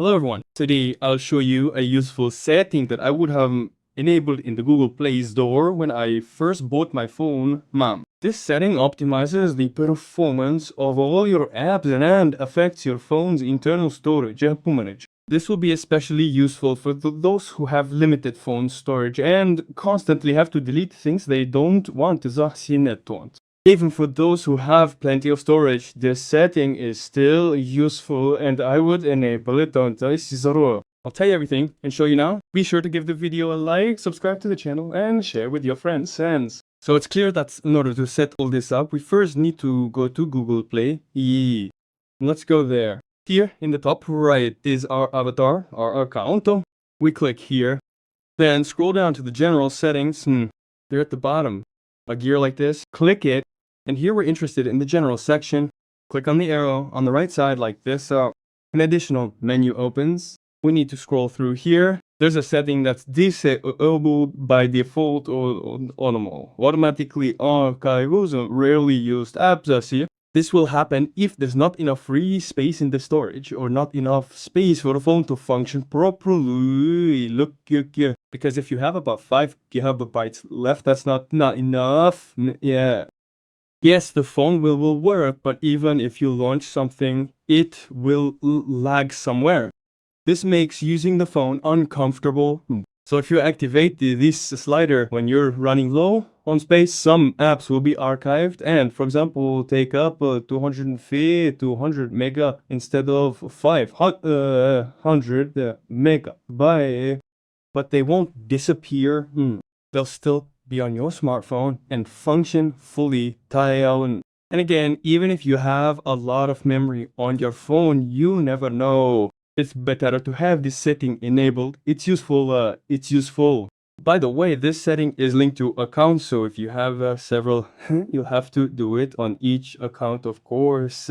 Hello everyone, today I'll show you a useful setting that I would have enabled in the Google Play Store when I first bought my phone, Mom. This setting optimizes the performance of all your apps and affects your phone's internal storage and manage. This will be especially useful for those who have limited phone storage and constantly have to delete things they don't want to want. Even for those who have plenty of storage, this setting is still useful and I would enable it on Zoro. I'll tell you everything and show you now. Be sure to give the video a like, subscribe to the channel and share with your friends. So it's clear that in order to set all this up, we first need to go to Google Play. Let's go there. Here in the top right is our avatar, our account. We click here, then scroll down to the general settings. They're at the bottom. A gear like this, click it. And here we're interested in the general section. Click on the arrow on the right side like this. An additional menu opens. We need to scroll through here. There's a setting that's disabled by default or automatically archives rarely used apps. Here. This will happen if there's not enough free space in the storage or not enough space for the phone to function properly. Look here. Because if you have about 5 gigabytes left, that's not enough. Yeah. Yes, the phone will work, but even if you launch something, it will lag somewhere. This makes using the phone uncomfortable. So if you activate this slider when you're running low on space, some apps will be archived and, for example, take up 200 mega instead of 500 mega. But they won't disappear. They'll still be on your smartphone and function fully. And again, even if you have a lot of memory on your phone, you never know. It's better to have this setting enabled. It's useful. By the way, this setting is linked to accounts, so if you have several, you'll have to do it on each account, of course.